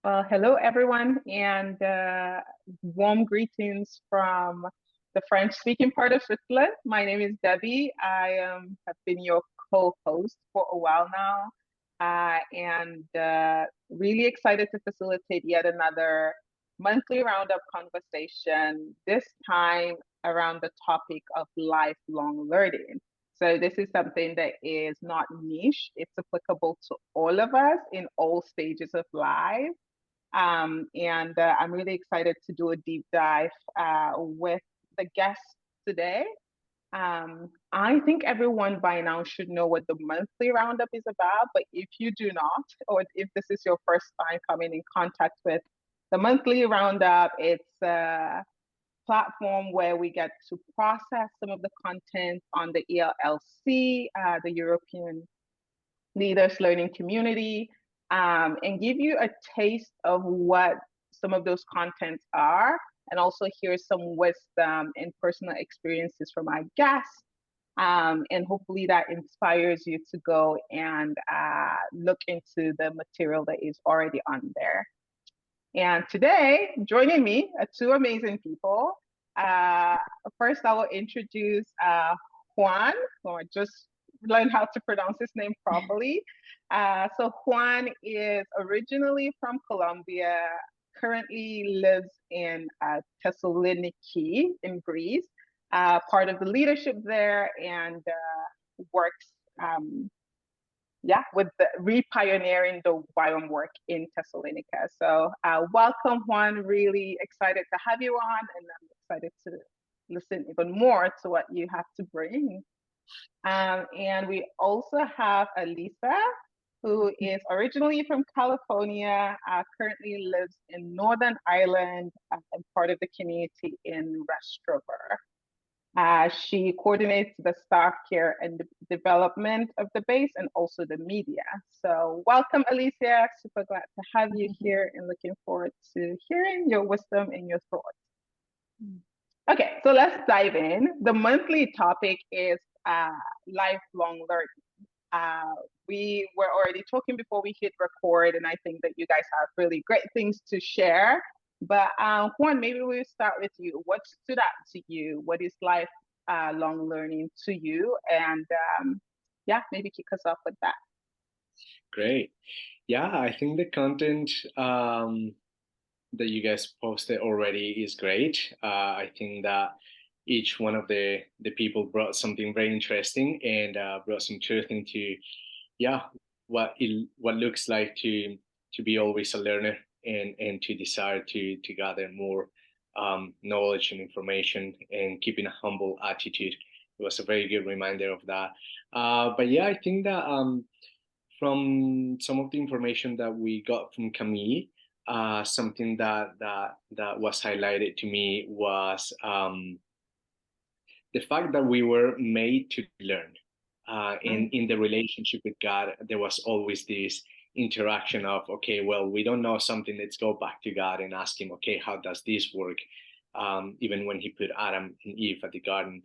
Well, hello everyone, and warm greetings from the French-speaking part of Switzerland. My name is Debbie. I have been your co-host for a while now, and really excited to facilitate yet another monthly roundup conversation. This time around the topic of lifelong learning. So this is something that is not niche; it's applicable to all of us in all stages of life. And I'm really excited to do a deep dive with the guests today. I think everyone by now should know what the monthly roundup is about, but if you do not, or if this is your first time coming in contact with the monthly roundup, it's a platform where we get to process some of the content on the ELLC, the European Leaders Learning Community, and give you a taste of what some of those contents are, and also hear some wisdom and personal experiences from our guests. And hopefully that inspires you to go and look into the material that is already on there. And today, joining me are two amazing people. Uh, First, I will introduce Juan, or just learn how to pronounce his name properly. So Juan is originally from Colombia, currently lives in Thessaloniki in Greece, part of the leadership there, and works with the re-pioneering the YWAM work in Thessalonica. So welcome, Juan. Really excited to have you on, and I'm excited to listen even more to what you have to bring. And we also have Alyssa, who is originally from California, currently lives in Northern Ireland, and part of the community in Rostrevor. She coordinates the staff care and the development of the base and also the media. So welcome, Alyssa. Super glad to have you here and looking forward to hearing your wisdom and your thoughts. Okay, so let's dive in. The monthly topic is lifelong learning. Uh, we were already talking before we hit record, and I think that you guys have really great things to share. But Juan, maybe we'll start with you. What stood out to you? What is lifelong learning to you? And yeah, maybe kick us off with that. Great. Yeah, I think the content that you guys posted already is great. I think that each one of the people brought something very interesting and brought some truth into yeah what looks like to be always a learner and to desire to gather more knowledge and information and keeping a humble attitude. It was a very good reminder of that. But yeah, I think that from some of the information that we got from Camille, something that was highlighted to me was the fact that we were made to learn. Mm, In the relationship with God, there was always this interaction of, okay, well, we don't know something, let's go back to God and ask Him, okay, how does this work? Even when He put Adam and Eve at the garden,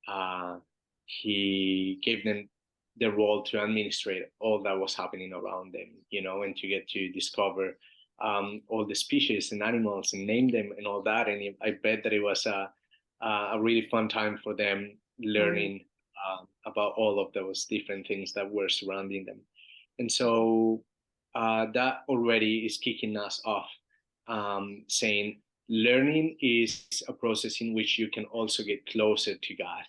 uh, He gave them the role to administrate all that was happening around them, and to get to discover all the species and animals and name them and all that. And I bet that it was a really fun time for them mm, learning about all of those different things that were surrounding them. And so that already is kicking us off, saying learning is a process in which you can also get closer to God.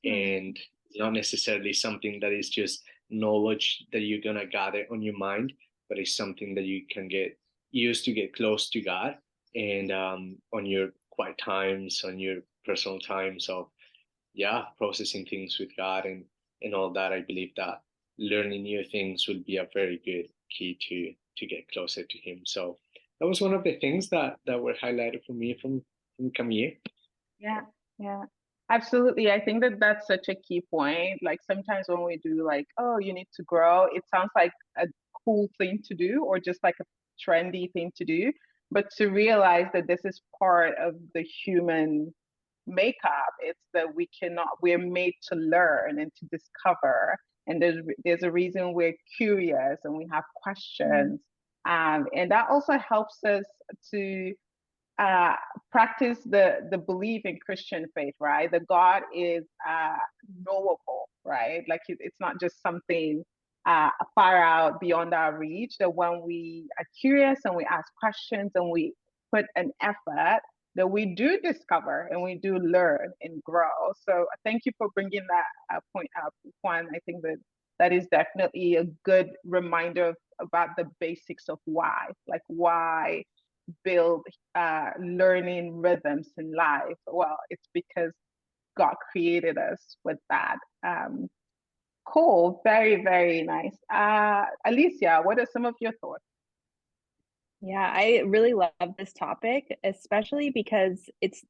mm, And not necessarily something that is just knowledge that you're going to gather on your mind, but it's something that you can get used to get close to God and on your quiet times, on your personal times of yeah, processing things with God and all that. I believe that learning new things will be a very good key to get closer to Him. So that was one of the things that were highlighted for me from Camille. yeah, yeah. Absolutely. I think that that's such a key point. Like sometimes when we do like, oh, you need to grow, it sounds like a cool thing to do or just like a trendy thing to do. But to realize that this is part of the human makeup, it's that we're made to learn and to discover. And there's a reason we're curious and we have questions. And that also helps us to uh, practice the belief in Christian faith, right? That God is knowable, right? Like it's not just something far out beyond our reach. That when we are curious and we ask questions and we put an effort, that we do discover and we do learn and grow. So thank you for bringing that point up, Juan. I think that that is definitely a good reminder about the basics of why, like why build learning rhythms in life. Well, it's because God created us with that. Cool, very, very nice. Alyssa, what are some of your thoughts? Yeah, I really love this topic, especially because it's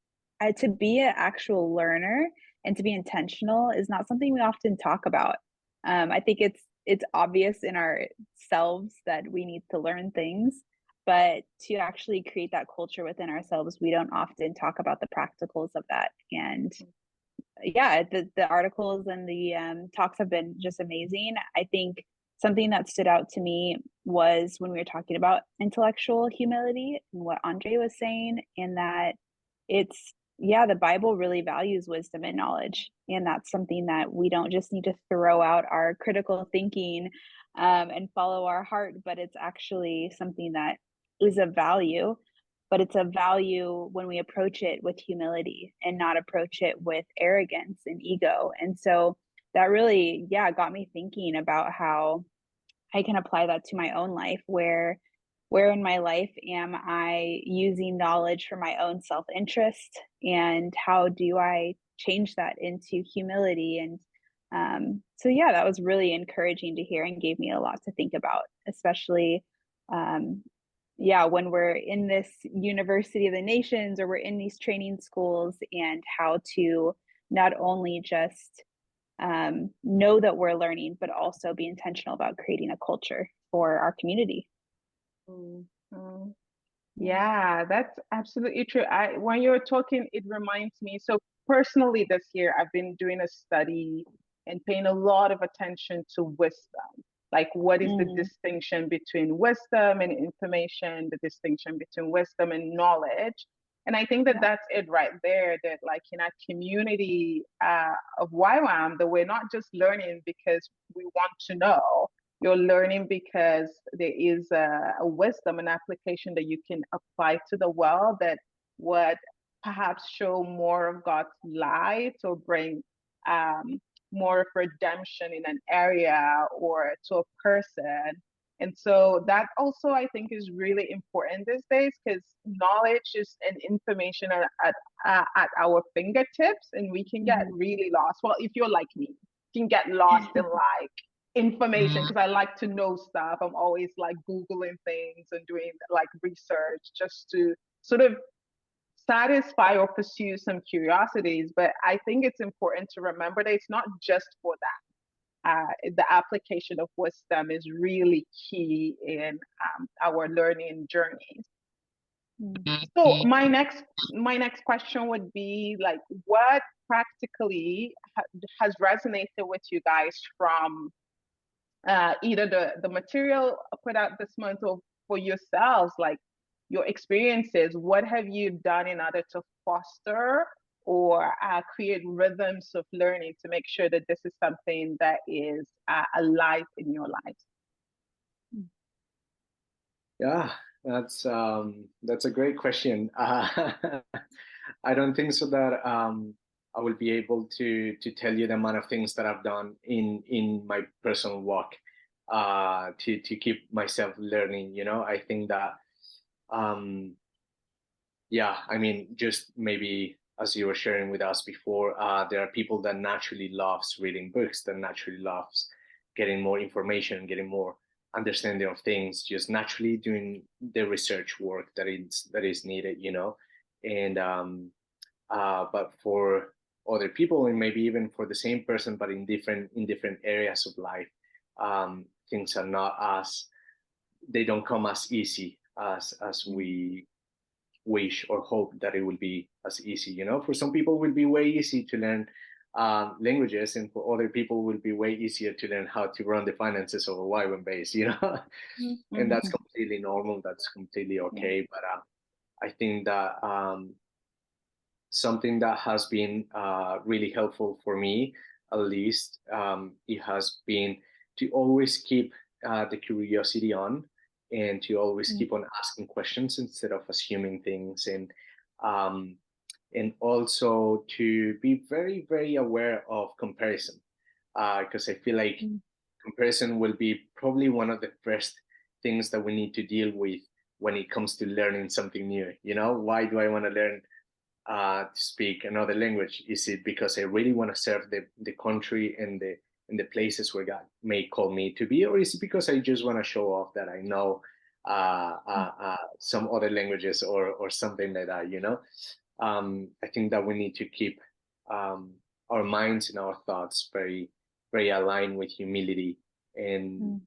to be an actual learner and to be intentional is not something we often talk about. I think it's obvious in ourselves that we need to learn things, but to actually create that culture within ourselves, we don't often talk about the practicals of that. And yeah, the articles and the talks have been just amazing. I think something that stood out to me was when we were talking about intellectual humility and what Andre was saying, and that it's yeah, the Bible really values wisdom and knowledge, and that's something that we don't just need to throw out our critical thinking and follow our heart, but it's actually something that is of value, but it's a value when we approach it with humility and not approach it with arrogance and ego. And so that really, yeah, got me thinking about how I can apply that to my own life. Where in my life am I using knowledge for my own self-interest, and how do I change that into humility? And so yeah, that was really encouraging to hear and gave me a lot to think about, especially um, yeah, when we're in this university of the nations or we're in these training schools, and how to not only just know that we're learning, but also be intentional about creating a culture for our community. Mm-hmm. Yeah, that's absolutely true. When you're talking, it reminds me. So personally, this year I've been doing a study and paying a lot of attention to wisdom. Like, what is the Mm, distinction between wisdom and information, the distinction between wisdom and knowledge? And I think that yeah. that's it right there. That like in our community of YWAM, that we're not just learning because we want to know, you're learning because there is a wisdom and application that you can apply to the world that would perhaps show more of God's light or bring um, more of redemption in an area or to a person. And so that also I think is really important these days because knowledge is and information are at our fingertips and we can get Mhm. really lost. Well, if you're like me, you can get lost in like information because I like to know stuff. I'm always like Googling things and doing like research just to sort of satisfy or pursue some curiosities. But I think it's important to remember that it's not just for that. The application of wisdom is really key in our learning journeys. Mm. So my next question would be like, what practically has resonated with you guys from either the material put out this month or for yourselves, like your experiences, what have you done in order to foster or create rhythms of learning to make sure that this is something that is alive in your lives? Yeah, that's a great question. I don't think so that I will be able to tell you the amount of things that I've done in my personal walk to keep myself learning. You know, I think that um, yeah, I mean, just maybe as you were sharing with us before, there are people that naturally loves reading books, that naturally loves getting more information, getting more understanding of things, just naturally doing the research work that is needed, you know. And but for other people, and maybe even for the same person, but in different areas of life, things are not as they don't come as easy as we wish or hope that it will be as easy. You know, for some people, it will be way easy to learn languages, and for other people will be way easier to learn how to run the finances of a YWAM base, you know. And that's completely normal. That's completely okay. But I think that something that has been really helpful for me, at least, it has been to always keep the curiosity on, and to always keep on asking questions instead of assuming things, um, and also to be very, very aware of comparison, because I feel like comparison will be probably one of the first things that we need to deal with when it comes to learning something new. You know, why do I want to learn to speak another language? Is it because I really want to serve the country and the places where God may call me to be, or is it because I just want to show off that I know some other languages or something like that? You know, I think that we need to keep our minds and our thoughts very, very aligned with humility, and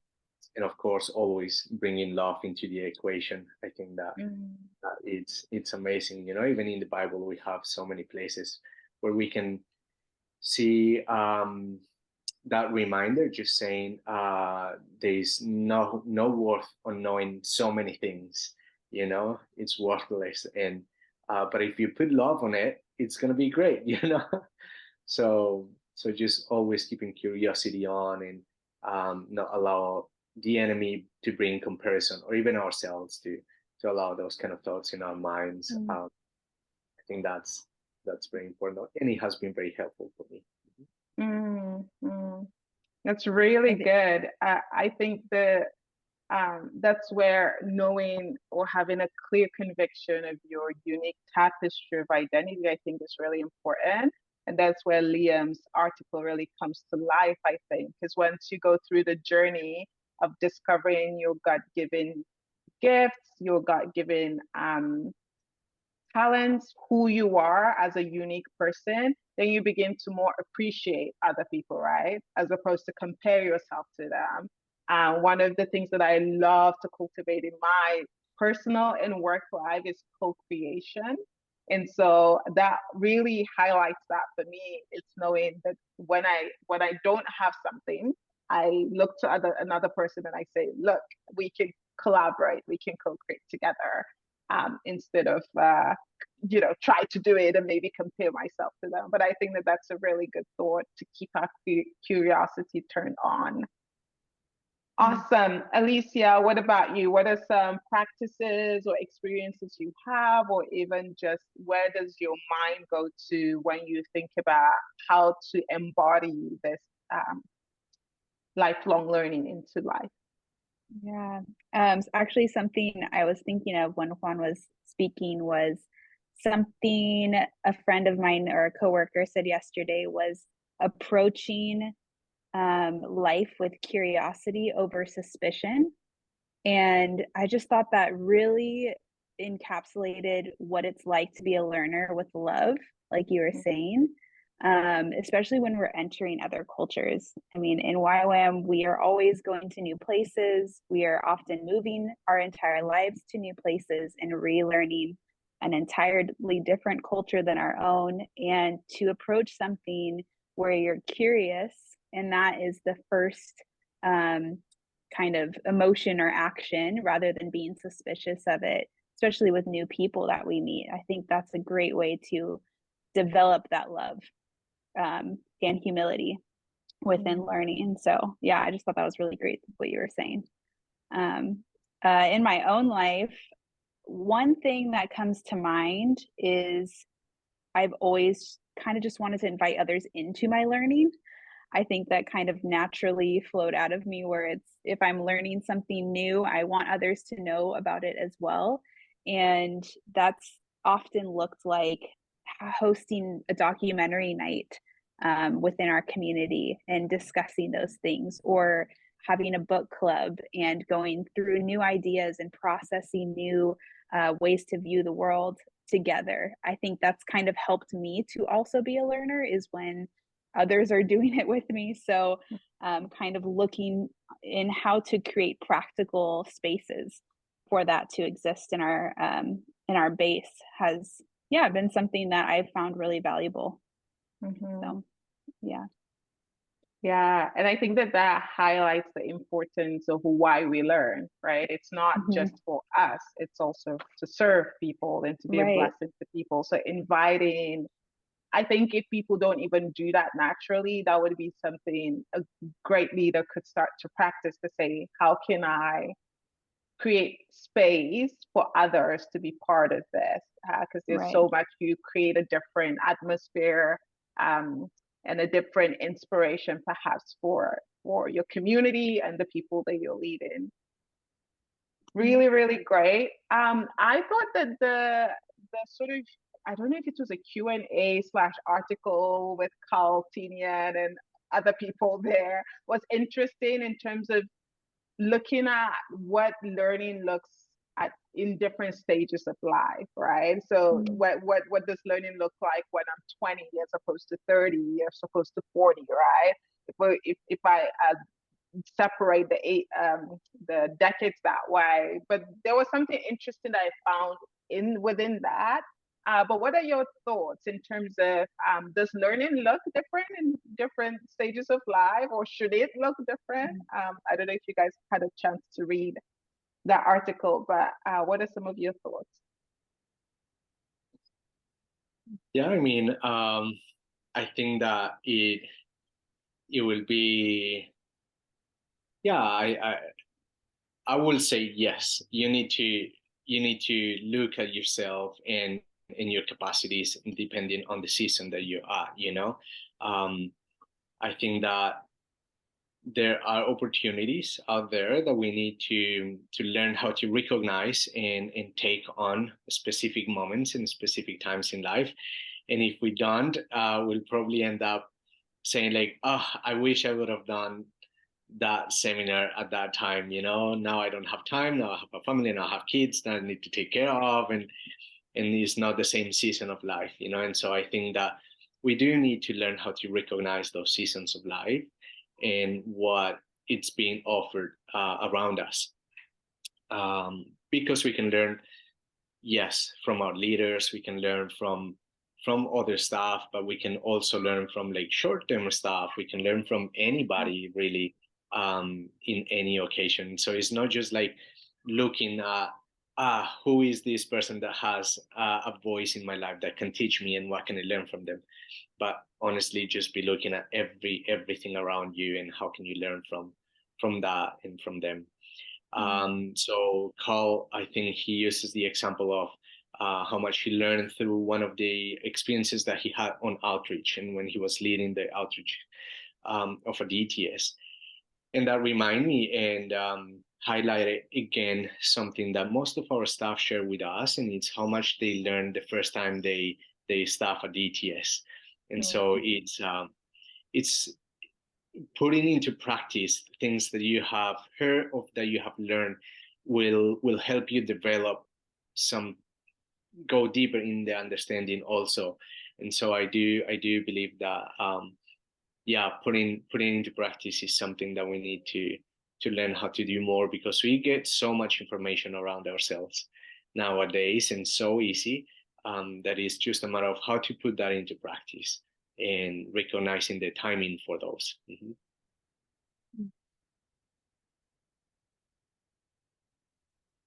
of course always bringing love into the equation. I think that it's amazing. You know, even in the Bible we have so many places where we can see that reminder, just saying there's no worth on knowing so many things. You know, it's worthless, and but if you put love on it, it's gonna be great. You know, so just always keeping curiosity on, and not allow the enemy to bring comparison, or even ourselves to allow those kind of thoughts in our minds. I think that's very important, and it has been very helpful for me. That's really good. I think that that's where knowing or having a clear conviction of your unique tapestry of identity, I think, is really important. And that's where Liam's article really comes to life, I think, because once you go through the journey of discovering your God-given gifts, your God-given talents, who you are as a unique person, then you begin to more appreciate other people, right? As opposed to compare yourself to them. One of the things that I love to cultivate in my personal and work life is co-creation. And so that really highlights that for me. It's knowing that when I don't have something, I look to another person and I say, look, we can collaborate, we can co-create together, instead of try to do it and maybe compare myself to them. But I think that that's a really good thought to keep our curiosity turned on. Awesome. Alyssa, what about you? What are some practices or experiences you have, or even just where does your mind go to when you think about how to embody this lifelong learning into life? Yeah. Actually, something I was thinking of when Juan was speaking was something a friend of mine or a coworker said yesterday was approaching life with curiosity over suspicion. And I just thought that really encapsulated what it's like to be a learner with love, like you were saying, especially when we're entering other cultures. I mean, in YWAM, we are always going to new places. We are often moving our entire lives to new places and relearning an entirely different culture than our own. And to approach something where you're curious, and that is the first kind of emotion or action rather than being suspicious of it, especially with new people that we meet. I think that's a great way to develop that love and humility within learning. So yeah, I just thought that was really great what you were saying. In my own life, one thing that comes to mind is I've always kind of just wanted to invite others into my learning. I think that kind of naturally flowed out of me, where it's, if I'm learning something new, I want others to know about it as well. And that's often looked like hosting a documentary night within our community and discussing those things, or having a book club and going through new ideas and processing new ways to view the world together. I think that's kind of helped me to also be a learner, is when others are doing it with me. So kind of looking in how to create practical spaces for that to exist in our base has been something that I've found really valuable. So Yeah. Yeah, and I think that that highlights the importance of why we learn, right? It's not just for us, it's also to serve people and to be a Right. blessing to people. So inviting, I think if people don't even do that naturally, that would be something a great leader could start to practice, to say, how can I create space for others to be part of this? Because there's Right. so much, you create a different atmosphere, and a different inspiration perhaps for your community and the people that you're leading. Really, really great. I thought that the sort of, I don't know if it was a Q&A slash article with Carl Tinian and other people there, was interesting in terms of looking at what learning looks at in different stages of life, right? So what does learning look like when I'm 20 as opposed to 30 as opposed to 40, right? If I separate the decades that way. But there was something interesting that I found in within that. But what are your thoughts in terms of, does learning look different in different stages of life, or should it look different? I don't know if you guys had a chance to read that article, but what are some of your thoughts? Yeah, I mean, I think that it will be, yeah, I will say yes. You need to look at yourself and your capacities depending on the season that you are, you know. I think that there are opportunities out there that we need to learn how to recognize and take on specific moments and specific times in life. And if we don't, we'll probably end up saying like, oh, I wish I would have done that seminar at that time, you know. Now I don't have time, now I have a family, now I have kids that I need to take care of, and it's not the same season of life, you know. And so I think that we do need to learn how to recognize those seasons of life and what it's being offered around us, because we can learn, yes, from our leaders, we can learn from other staff, but we can also learn from like short-term staff. We can learn from anybody really, in any occasion. So it's not just like looking at who is this person that has a voice in my life that can teach me and what can I learn from them, but honestly just be looking at everything around you and how can you learn from that and from them. So Carl, I think he uses the example of how much he learned through one of the experiences that he had on outreach and when he was leading the outreach of a DTS. And that reminded me and highlighted again something that most of our staff share with us, and it's how much they learned the first time they staff a DTS. And so it's putting into practice things that you have heard of, that you have learned, will help you develop some, go deeper in the understanding also. And so I do believe that yeah, putting into practice is something that we need to learn how to do more, because we get so much information around ourselves nowadays and so easy, that it's just a matter of how to put that into practice and recognizing the timing for those. Mm-hmm.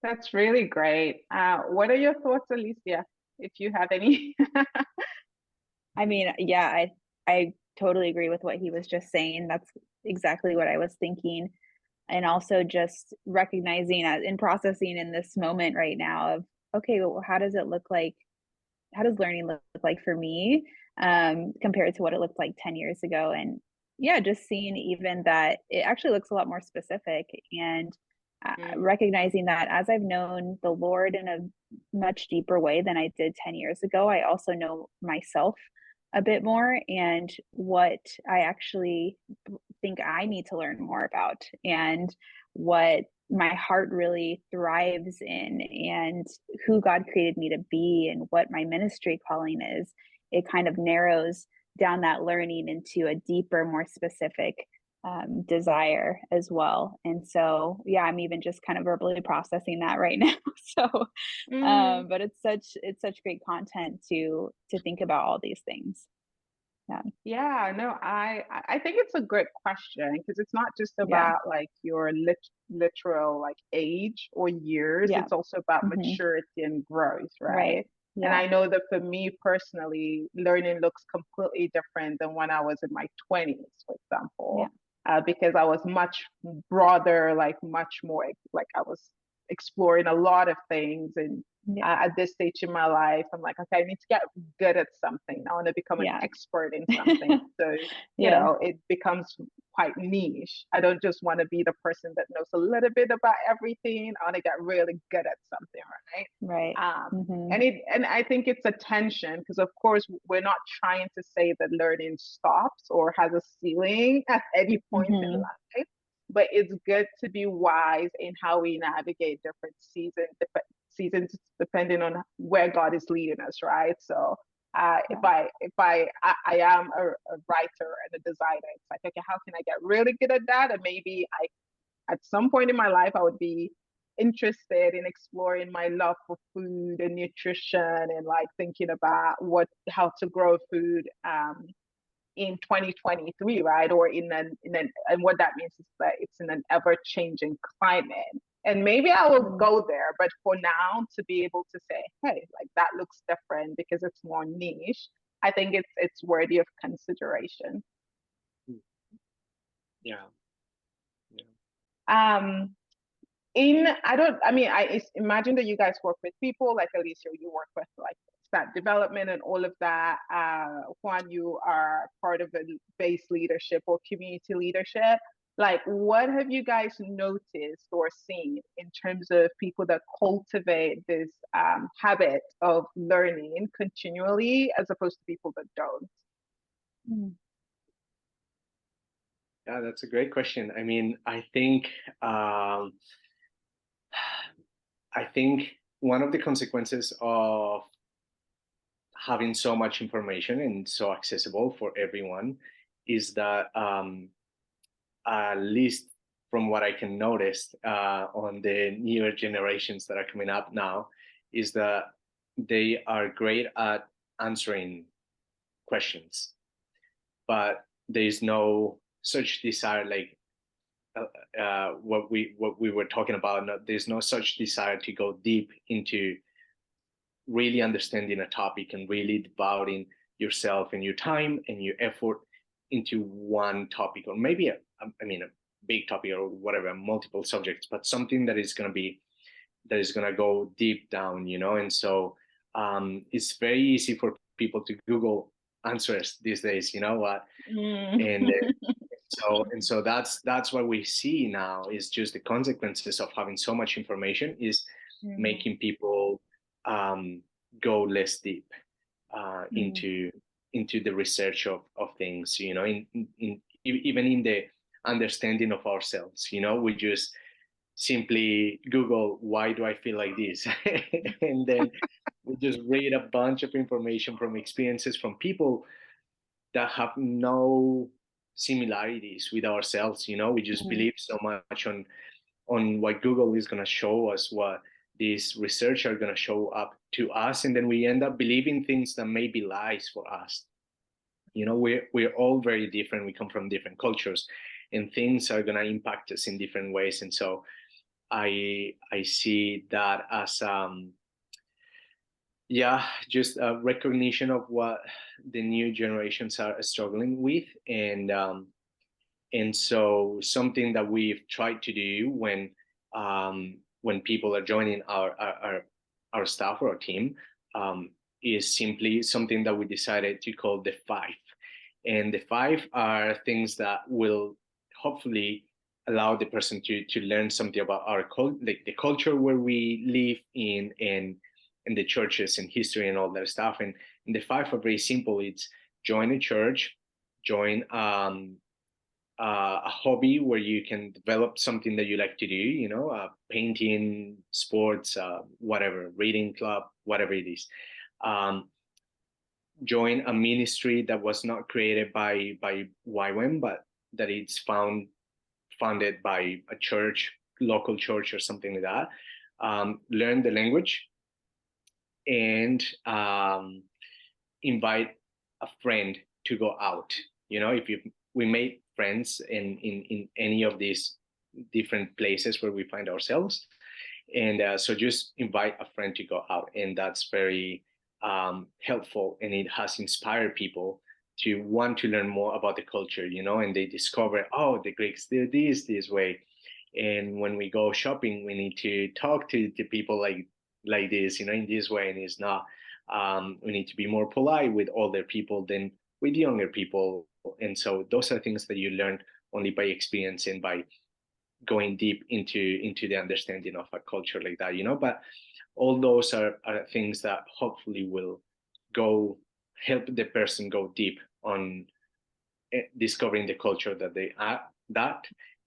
That's really great. What are your thoughts, Alicia, if you have any? I mean, yeah, I totally agree with what he was just saying. That's exactly what I was thinking. And also just recognizing and processing in this moment right now of, okay, well, how does it look like? How does learning look like for me, compared to what it looked like 10 years ago? And yeah, just seeing even that it actually looks a lot more specific, and recognizing that as I've known the Lord in a much deeper way than I did 10 years ago, I also know myself a bit more and what I actually think I need to learn more about, and what my heart really thrives in, and who God created me to be, and what my ministry calling is. It kind of narrows down that learning into a deeper, more specific desire as well. And so, yeah, I'm even just kind of verbally processing that right now. So, but it's such great content to think about all these things. Yeah, no, I think it's a great question because it's not just Yeah. about like your literal like age or years. Yeah. It's also about Hmm. maturity and growth, Right. right? And Yeah. I know that for me personally, learning looks completely different than when I was in my 20s, for Yeah. example, because I was much broader, like much more like I was exploring a lot of things and Yeah. at this stage in my life, I'm like, okay, I need to get good at something. I want to become an Yeah. expert in something. So, Yeah. it becomes quite niche. I don't just want to be the person that knows a little bit about everything. I want to get really good at something, right? Right. Hmm. And I think it's a tension because of course we're not trying to say that learning stops or has a ceiling at any point in Hmm. life, but it's good to be wise in how we navigate different seasons depending on where God is leading us, right? So Yeah. if I am a writer and a designer, it's like, okay, how can I get really good at that? And maybe at some point in my life I would be interested in exploring my love for food and nutrition and like thinking about how to grow food in 2023, right? Or and what that means is that it's in an ever changing climate. And maybe I will Mm. go there, but for now, to be able to say, hey, like that looks different because it's more niche, I think it's worthy of consideration. Yeah. Yeah. Um, in I don't I mean I imagine that you guys work with people like Alicia, you work with like staff development and all of that. Juan, you are part of the base leadership or community leadership. Like, what have you guys noticed or seen in terms of people that cultivate this habit of learning continually as opposed to people that don't? Mm. Yeah, that's a great question. I mean, I think one of the consequences of having so much information and so accessible for everyone is that, at least from what I can notice on the newer generations that are coming up now, is that they are great at answering questions, but there is no such desire like what we were talking about. No, there's no such desire to go deep into really understanding a topic and really devoting yourself and your time and your effort into one topic, or maybe a big topic or whatever, multiple subjects, but something that is going to go deep down, and so it's very easy for people to Google answers these days, what. Mm. And so that's what we see now, is just the consequences of having so much information is Mm. making people um, go less deep Mm. into the research of things, even in the understanding of ourselves. We just simply Google, why do I feel like this? And then we just read a bunch of information from experiences from people that have no similarities with ourselves. We just Mm. believe so much on what Google is going to show us, what these research are going to show up to us, and then we end up believing things that may be lies for us. We're all very different. We come from different cultures, and things are going to impact us in different ways. And so I see that as yeah, just a recognition of what the new generations are struggling with, and so something that we've tried to do when people are joining our staff or our team, is simply something that we decided to call the five. And the five are things that will hopefully allow the person to learn something about like the culture where we live in, and the churches and history and all that stuff. And the five are very simple. It's join a church, join a hobby where you can develop something that you like to do, painting, sports, whatever, reading club, whatever it is. Um, Join a ministry that was not created by YWAM, but that it's founded by a church, local church or something like that. Learn the language, and invite a friend to go out. If we made friends in any of these different places where we find ourselves, and so just invite a friend to go out, and that's very helpful, and it has inspired people to want to learn more about the culture, and they discover, oh, the Greeks did this way. And when we go shopping, we need to talk to people like this, in this way, and it's not. We need to be more polite with older people than with younger people, and so those are things that you learn only by experience and by going deep into the understanding of a culture like that. But all those are things that hopefully will go help the person go deep on discovering the culture that they are,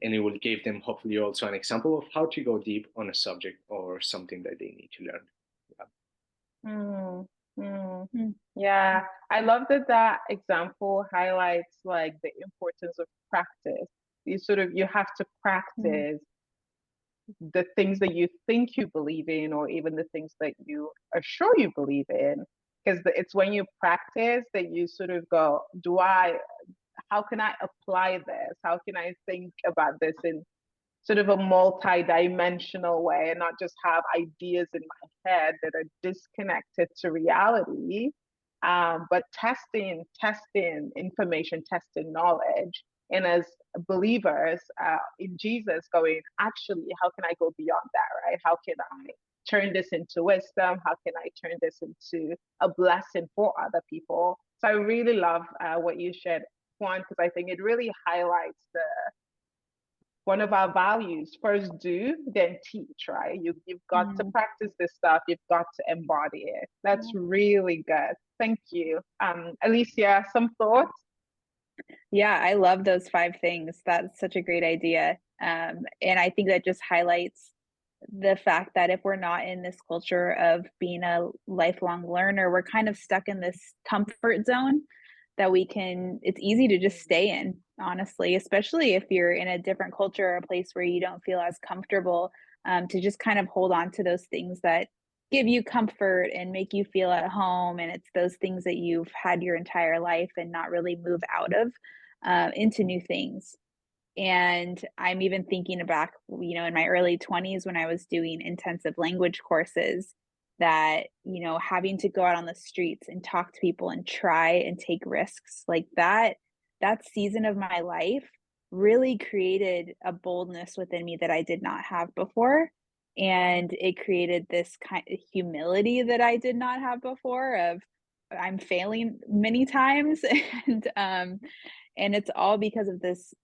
and it will give them hopefully also an example of how to go deep on a subject or something that they need to learn. Mm, yeah, I love that example highlights like the importance of practice. You have to practice the things that you think you believe in, or even the things that you are sure you believe in. Because it's when you practice that you sort of go, how can I apply this? How can I think about this in sort of a multi-dimensional way, and not just have ideas in my head that are disconnected to reality, but testing information, testing knowledge, and as believers in Jesus, going, actually, how can I go beyond that, right? How can I turn this into wisdom? How can I turn this into a blessing for other people? So I really love what you shared, Juan, because I think it really highlights one of our values: first do, then teach, right? You've got to practice this stuff, you've got to embody it. That's really good. Thank you. Alyssa, some thoughts? Yeah, I love those 5 things. That's such a great idea. And I think that just highlights the fact that if we're not in this culture of being a lifelong learner, we're kind of stuck in this comfort zone that it's easy to just stay in, honestly, especially if you're in a different culture or a place where you don't feel as comfortable, to just kind of hold on to those things that give you comfort and make you feel at home. And it's those things that you've had your entire life and not really move out of into new things. And I'm even thinking back, in my early 20s when I was doing intensive language courses, that, having to go out on the streets and talk to people and try and take risks like that season of my life really created a boldness within me that I did not have before. And it created this kind of humility that I did not have before, of I'm failing many times. And it's all because of this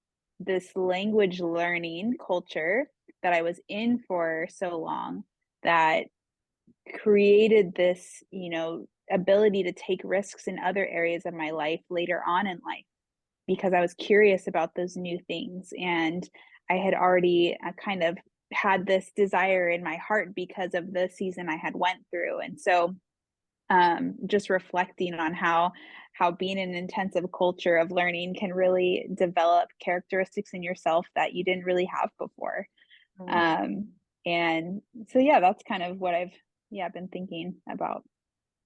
language learning culture that I was in for so long, that created this, ability to take risks in other areas of my life later on in life, because I was curious about those new things. And I had already kind of had this desire in my heart because of the season I had went through. And so just reflecting on how being in an intensive culture of learning can really develop characteristics in yourself that you didn't really have before. And so, yeah, that's kind of what I've been thinking about.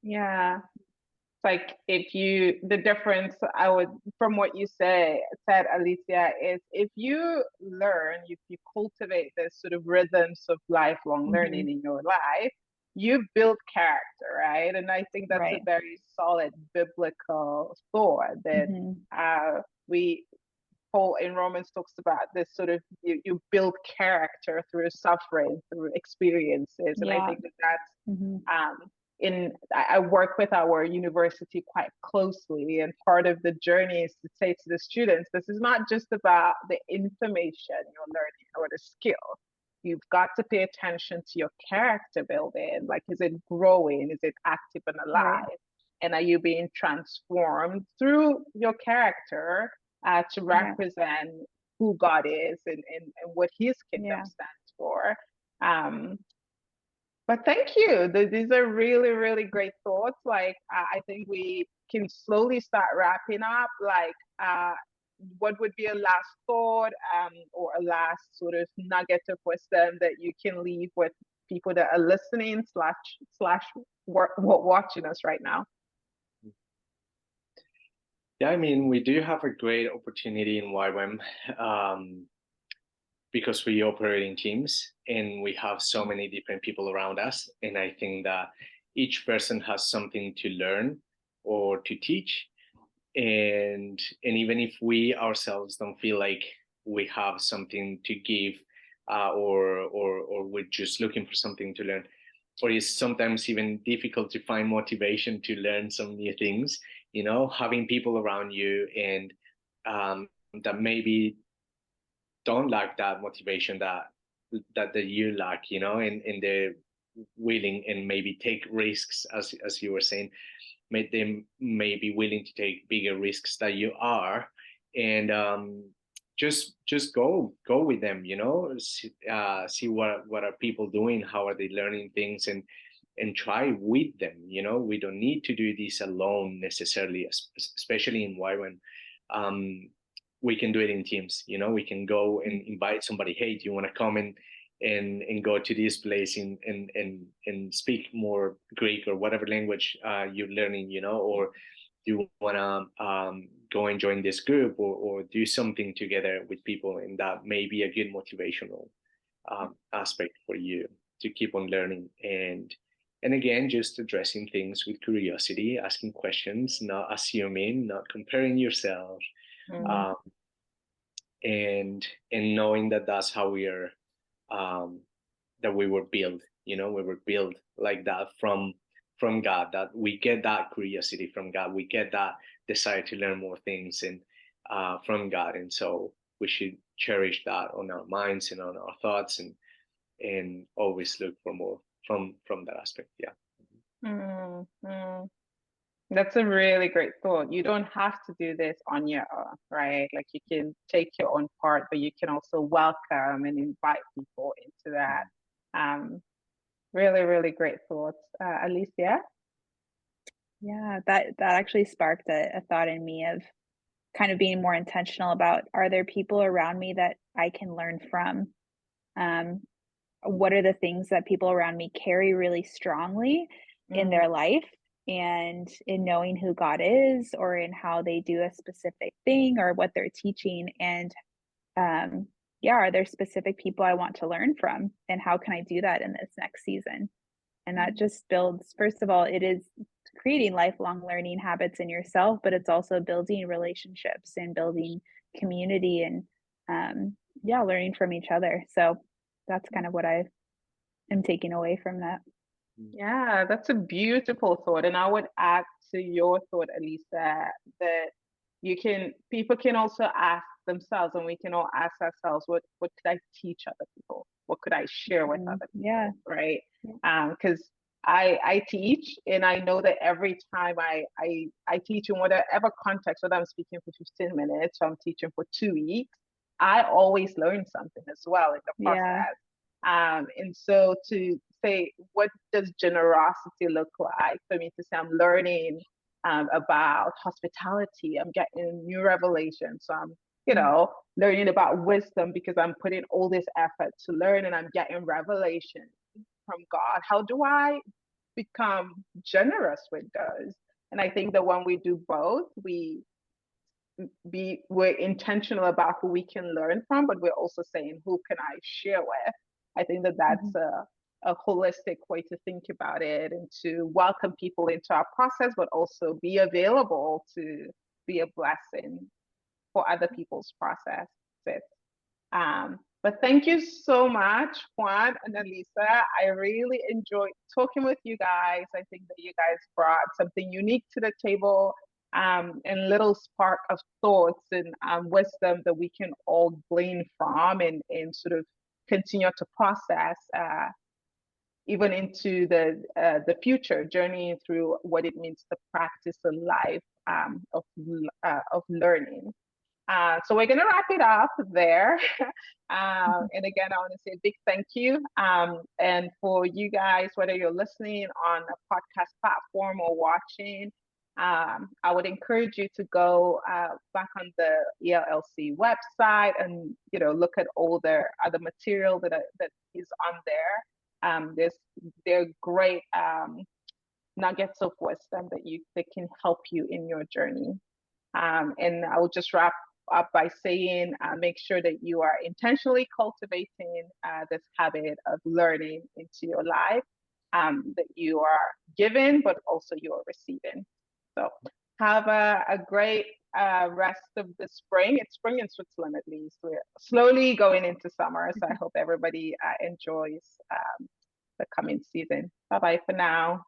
Yeah. Like, the difference from what you said, Alyssa, is if you learn, if you cultivate this sort of rhythms of lifelong learning in your life, you build character, right? And I think that's a very solid biblical thought that Paul in Romans talks about, this sort of, you build character through suffering, through experiences. And I think that's I work with our university quite closely, and part of the journey is to say to the students, this is not just about the information you're learning or the skill. You've got to pay attention to your character building. Like, is it growing? Is it active and alive? And are you being transformed through your character to represent who God is and what his kingdom stands for? But thank you. These are really, really great thoughts. Like, I think we can slowly start wrapping up. Like, what would be a last thought or a last sort of nugget of wisdom that you can leave with people that are listening / watching us right now? Yeah, I mean, we do have a great opportunity in YWAM, because we operate in teams and we have so many different people around us. And I think that each person has something to learn or to teach. And even if we ourselves don't feel like we have something to give, or we're just looking for something to learn, or it's sometimes even difficult to find motivation to learn some new things, having people around you and that maybe don't lack that motivation that you lack, and they're willing and maybe take risks, as you were saying, they may be willing to take bigger risks that you are, and just go with them, see what are people doing, how are they learning things, and try with them. We don't need to do this alone necessarily, especially in YWAM. We can do it in teams. We can go and invite somebody. Hey, do you want to come and go to this place and speak more Greek or whatever language you're learning, or do you want to go and join this group, or do something together with people, and that may be a good motivational aspect for you to keep on learning. And again, just addressing things with curiosity, asking questions, not assuming, not comparing yourself, um, and knowing that that's how we are, um, that we were built. We were built like that from God. That we get that curiosity from God. We get that desire to learn more things and from God. And so we should cherish that on our minds and on our thoughts, and always look for more from that aspect. Yeah. Mm-hmm. That's a really great thought. You don't have to do this on your own, right? Like you can take your own part, but you can also welcome and invite people into that. Um, really, really great thoughts. Alicia? Yeah, that actually sparked a thought in me of kind of being more intentional about, are there people around me that I can learn from? Um, what are the things that people around me carry really strongly in Mm, their life, and in knowing who God is, or in how they do a specific thing, or what they're teaching? And yeah, are there specific people I want to learn from, and how can I do that in this next season? And that just builds, first of all, it is creating lifelong learning habits in yourself, but it's also building relationships and building community, and yeah, learning from each other. So that's kind of what I am taking away from that. yeah, that's a beautiful thought. And I would add to your thought, Elisa, that people can also ask themselves, and we can all ask ourselves, what could I teach other people? What could I share with other Yeah. people, right? Because I teach, and I know that every time I teach in whatever context, whether I'm speaking for 15 minutes or I'm teaching for 2 weeks, I always learn something as well in the Yeah. process. And so to say, what does generosity look like for me to say I'm learning about hospitality, I'm getting new revelations. So I'm, learning about wisdom because I'm putting all this effort to learn and I'm getting revelation from God. How do I become generous with those? And I think that when we do both, we're intentional about who we can learn from, but we're also saying, who can I share with? I think that that's a holistic way to think about it, and to welcome people into our process, but also be available to be a blessing for other people's processes. But thank you so much, Juan and Alyssa. I really enjoyed talking with you guys. I think that you guys brought something unique to the table, and little spark of thoughts and wisdom that we can all glean from, and sort of continue to process even into the future, journeying through what it means to practice a life of learning. So we're going to wrap it up there. And again, I want to say a big thank you. And for you guys, whether you're listening on a podcast platform or watching, I would encourage you to go back on the ELLC website and look at all the other material that is on there. They're great nuggets of wisdom that can help you in your journey. And I will just wrap up by saying, make sure that you are intentionally cultivating this habit of learning into your life, that you are giving, but also you are receiving. So have a great rest of the spring. It's spring in Switzerland, at least. We're slowly going into summer, so I hope everybody enjoys the coming season. Bye bye for now.